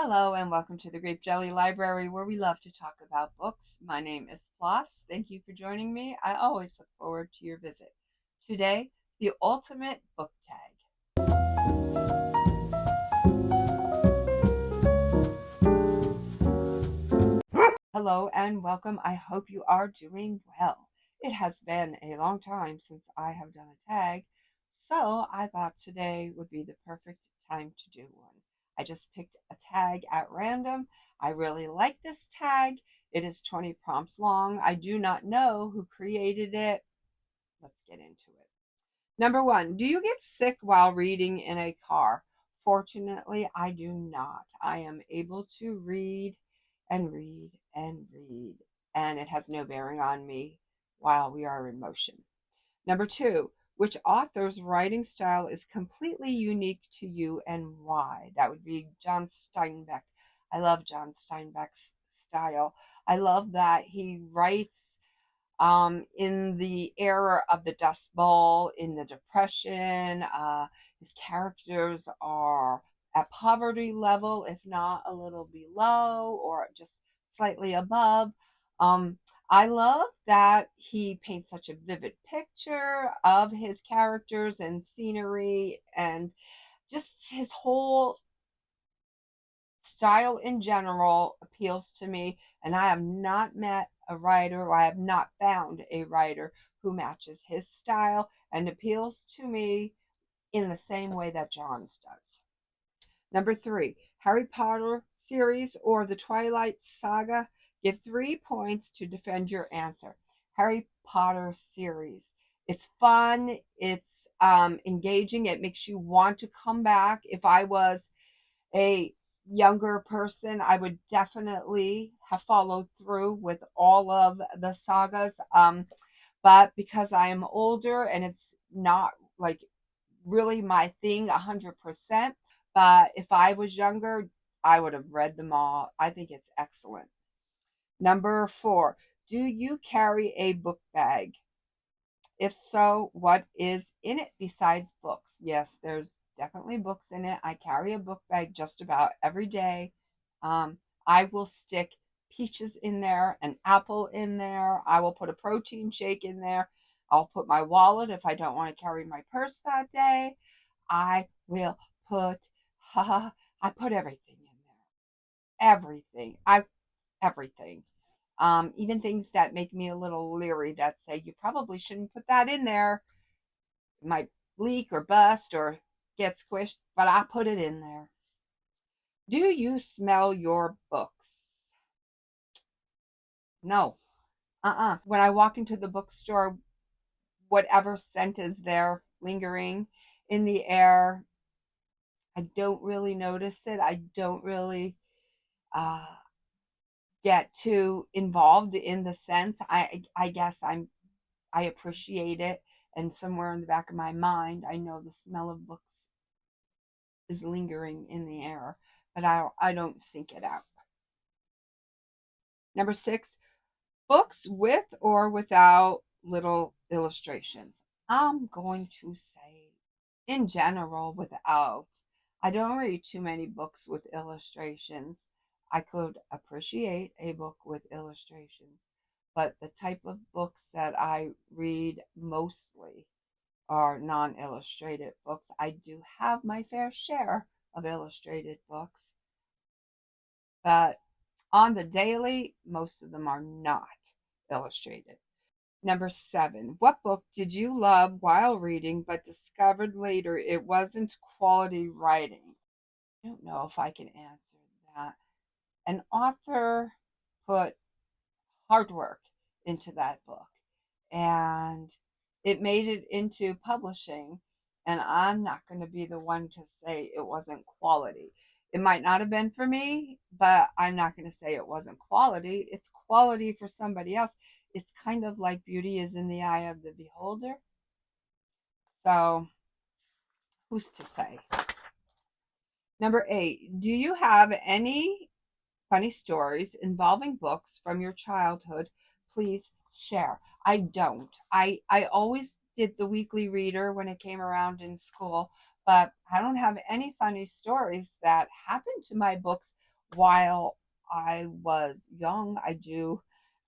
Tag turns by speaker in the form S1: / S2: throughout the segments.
S1: Hello and welcome to the Grape Jelly Library where we love to talk about books. My name is Floss. Thank you for joining me. I always look forward to your visit. Today, the ultimate book tag. Hello and welcome. I hope you are doing well. It has been a long time since I have done a tag, so I thought today would be the perfect time to do one. I just picked a tag at random. I really like this tag. It is 20 prompts long. I do not know who created it. Let's get into it. Number one, do you get sick while reading in a car? Fortunately, I do not. I am able to read and read and read, and it has no bearing on me while we are in motion. Number two, which author's writing style is completely unique to you and why? That would be John Steinbeck. I love John Steinbeck's style. I love that he writes in the era of the Dust Bowl, in the Depression. His characters are at poverty level, if not a little below or just slightly above. Um, I love that he paints such a vivid picture of his characters and scenery and just his whole style in general appeals to me, and I have not met a writer, or I have not found a writer who matches his style and appeals to me in the same way that John's does. Number three, Harry Potter series or the Twilight Saga? Give 3 points to defend your answer. Harry Potter series. It's fun. It's engaging. It makes you want to come back. If I was a younger person, I would definitely have followed through with all of the sagas. But because I am older and it's not like really my thing 100%, but if I was younger, I would have read them all. I think it's excellent. Number four, do you carry a book bag? If so, what is in it besides books? Yes, there's definitely books in it. I carry a book bag just about every day. I will stick peaches in there, an apple in there. I will put a protein shake in there. I'll put my wallet if I don't want to carry my purse that day. I will put, I put everything in there. Everything. Even things that make me a little leery that say you probably shouldn't put that in there. It might leak or bust or get squished, but I put it in there. Do you smell your books? No. When I walk into the bookstore, whatever scent is there lingering in the air, I don't really notice it. I don't really uh, get too involved in the sense. I guess I appreciate it, and somewhere in the back of my mind, I know the smell of books is lingering in the air, but I don't seek it out. Number six, books with or without little illustrations. I'm going to say, in general, without. I don't read too many books with illustrations. I could appreciate a book with illustrations, but the type of books that I read mostly are non illustrated books. I do have my fair share of illustrated books, but on the daily, most of them are not illustrated. Number seven, what book did you love while reading but discovered later it wasn't quality writing? I don't know if I can answer that. An author put hard work into that book and it made it into publishing, and I'm not going to be the one to say it wasn't quality. It might not have been for me, but I'm not going to say it wasn't quality. It's quality for somebody else. It's kind of like beauty is in the eye of the beholder. So who's to say? Number eight, do you have any funny stories involving books from your childhood? Please share. I don't. I always did the weekly reader when it came around in school, but I don't have any funny stories that happened to my books while I was young. I do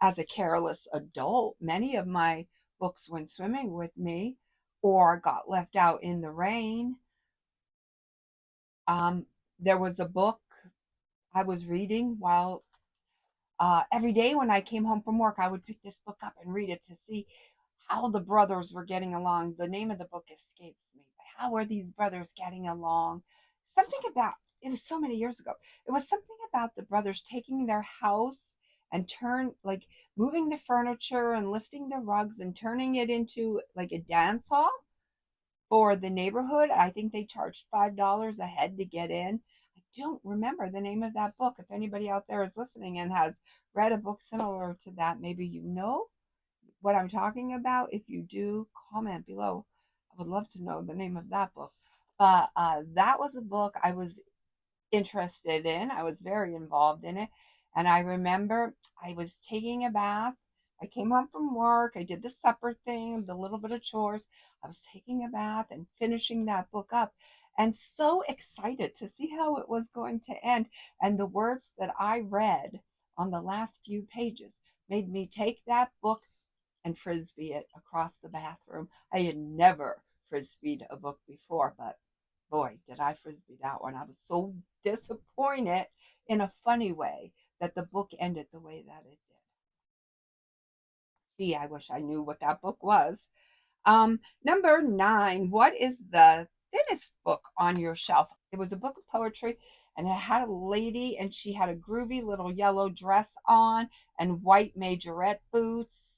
S1: as a careless adult. Many of my books went swimming with me or got left out in the rain. Um, there was a book I was reading while every day when I came home from work, I would pick this book up and read it to see how the brothers were getting along. The name of the book escapes me, but how were these brothers getting along? Something about it was so many years ago. It was something about the brothers taking their house and like moving the furniture and lifting the rugs and turning it into like a dance hall for the neighborhood. I think they charged $5 a head to get in. I don't remember the name of that book. If anybody out there is listening and has read a book similar to that, maybe you know what I'm talking about. If you do, comment below. I would love to know the name of that book. But that was a book I was interested in. I was very involved in it. And I remember I was taking a bath. I came home from work. I did the supper thing, the little bit of chores. I was taking a bath and finishing that book up and so excited to see how it was going to end. And the words that I read on the last few pages made me take that book and frisbee it across the bathroom. I had never frisbeed a book before, but boy, did I frisbee that one. I was so disappointed in a funny way that the book ended the way that it did. Gee, I wish I knew what that book was. Number 9, what is the thinnest book on your shelf? It was a book of poetry and it had a lady and she had a groovy little yellow dress on and white majorette boots.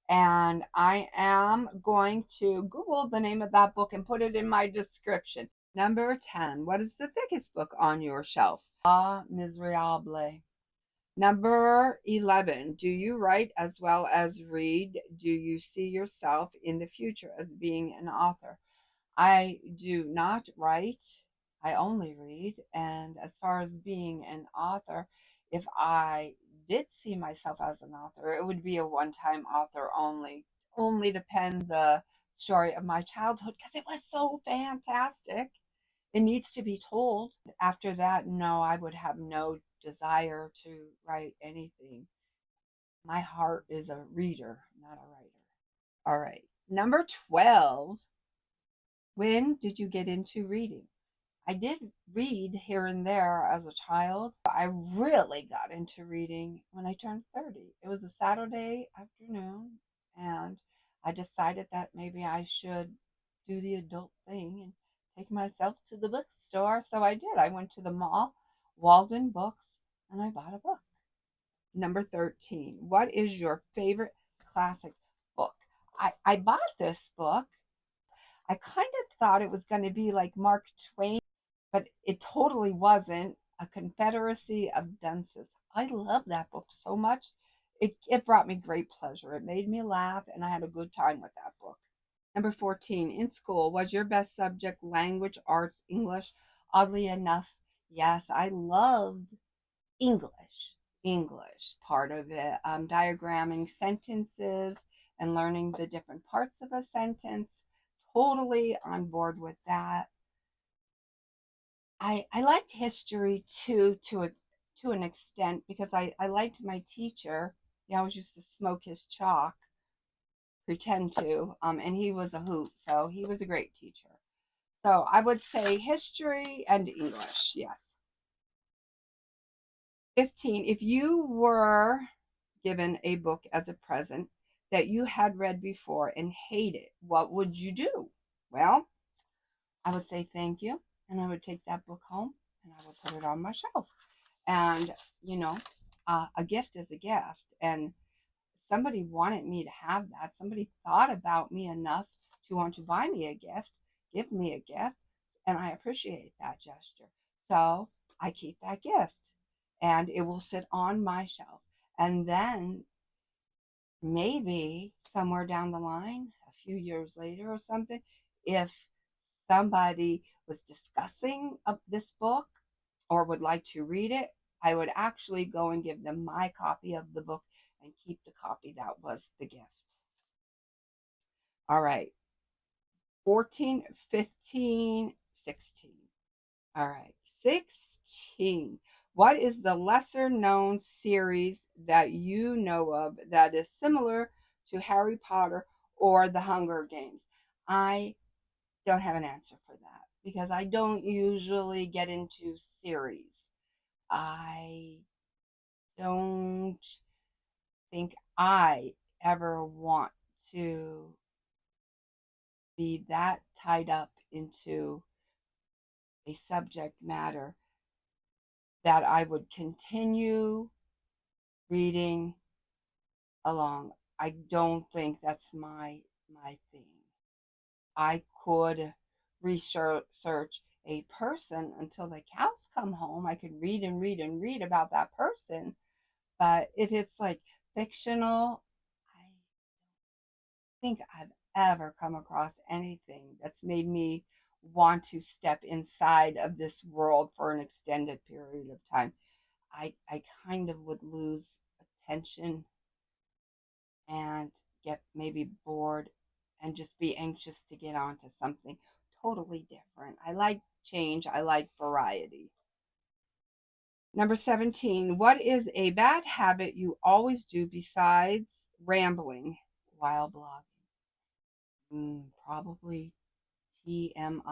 S1: And I am going to Google the name of that book and put it in my description. Number 10, what is the thickest book on your shelf? Ah, Miserable. Number 11, do you write as well as read? Do you see yourself in the future as being an author? I do not write, I only read. And as far as being an author, if I did see myself as an author, it would be a one time author only to pen the story of my childhood because it was so fantastic. It needs to be told. After that, no, I would have no desire to write anything. My heart is a reader, not a writer. All right. Number 12. When did you get into reading? I did read here and there as a child. I really got into reading when I turned 30. It was a Saturday afternoon, and I decided that maybe I should do the adult thing and take myself to the bookstore. So I did. I went to the mall, Walden Books, and I bought a book. Number 13. What is your favorite classic book? I bought this book. I kind of thought it was going to be like Mark Twain, but it totally wasn't. A Confederacy of Dunces. I love that book so much. It brought me great pleasure. It made me laugh, and I had a good time with that book. Number 14. In school, was your best subject language, arts, English? Oddly enough, yes, I loved English. English, part of it. Diagramming sentences and learning the different parts of a sentence. Totally on board with that. I liked history too to an extent because I liked my teacher. He always used to smoke his chalk, pretend to, and he was a hoot, so he was a great teacher. So I would say history and English, yes. 15, if you were given a book as a present that you had read before and hated, what would you do? Well, I would say thank you, and I would take that book home and I would put it on my shelf. And, you know, a gift is a gift. And somebody wanted me to have that. Somebody thought about me enough to want to buy me a gift, give me a gift. And I appreciate that gesture. So I keep that gift and it will sit on my shelf. And then maybe somewhere down the line, a few years later or something, if somebody was discussing this book or would like to read it, I would actually go and give them my copy of the book and keep the copy that was the gift. All right. 14, 15, 16. All right. 16. What is the lesser known series that you know of that is similar to Harry Potter or the Hunger Games? I don't have an answer for that because I don't usually get into series. I don't think I ever want to be that tied up into a subject matter that I would continue reading along. I don't think that's my thing. I could research a person until the cows come home. I could read and read and read about that person. But if it's like fictional, I think I've ever come across anything that's made me want to step inside of this world for an extended period of time. I kind of would lose attention and get maybe bored and just be anxious to get on to something totally different. I like change, I like variety. Number 17, what is a bad habit you always do besides rambling while blogging? Probably TMI.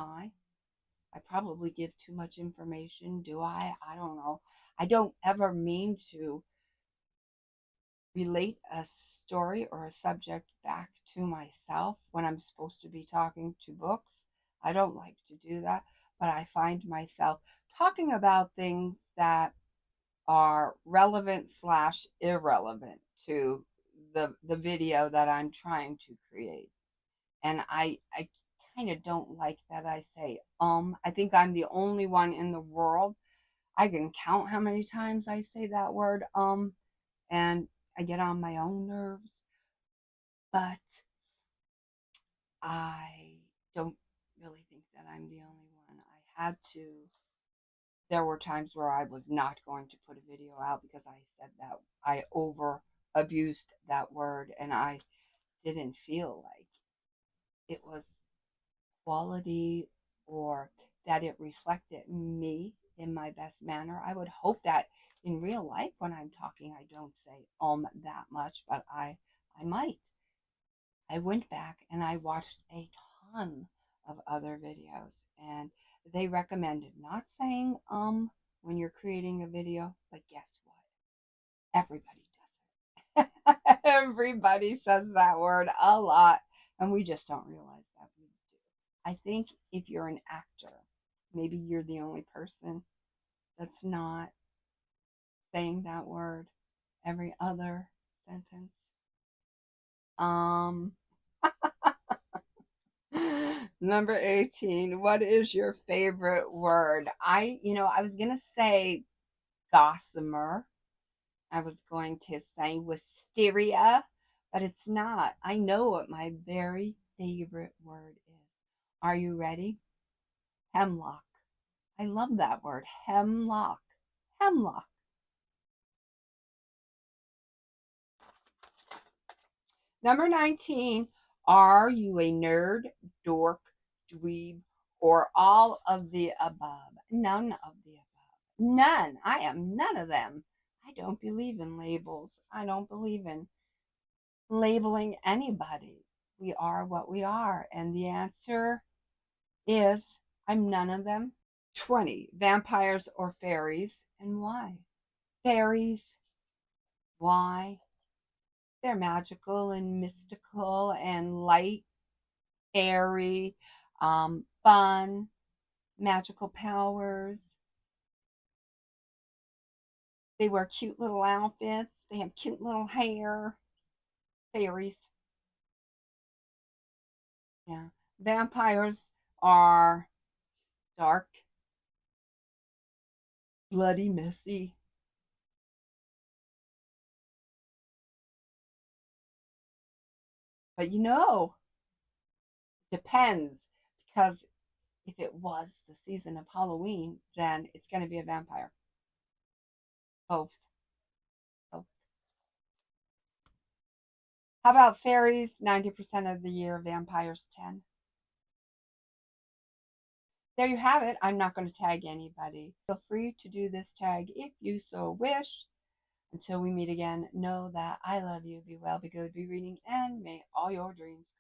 S1: I probably give too much information. Do I? I don't know. I don't ever mean to relate a story or a subject back to myself when I'm supposed to be talking to books. I don't like to do that, but I find myself talking about things that are relevant slash irrelevant to the video that I'm trying to create. And I kind of don't like that I say I think I'm the only one in the world. I can count how many times I say that word and I get on my own nerves, but I don't really think that I'm the only one. I had to, there were times where I was not going to put a video out because I said that I over abused that word and I didn't feel like it was quality or that it reflected me in my best manner. I would hope that in real life when I'm talking I don't say that much, but I might. I went back and I watched a ton of other videos and they recommended not saying when you're creating a video, but guess what? Everybody does it. Everybody says that word a lot and we just don't realize that we do. I think if you're an actor, maybe you're the only person that's not saying that word every other sentence. Um Number 18, what is your favorite word? I was going to say gossamer. I was going to say wisteria, but it's not. I know what my very favorite word is. Are you ready? Hemlock. I love that word. Hemlock. Hemlock. Number 19, are you a nerd, dork, dweeb, or all of the above? None of the above. None. I am none of them. I don't believe in labels. I don't believe in labeling anybody. We are what we are. And the answer is I'm none of them. 20, vampires or fairies, and why? Fairies, why? They're magical and mystical and light, airy, fun, magical powers. They wear cute little outfits. They have cute little hair. Fairies. Yeah. Vampires are dark, bloody, messy. But depends because if it was the season of Halloween, then it's going to be a vampire. Both. Both. How about fairies? 90% of the year, vampires 10. there you have it. I'm not going to tag anybody. Feel free to do this tag if you so wish. Until we meet again, know that I love you. Be well, be good, be reading, and may all your dreams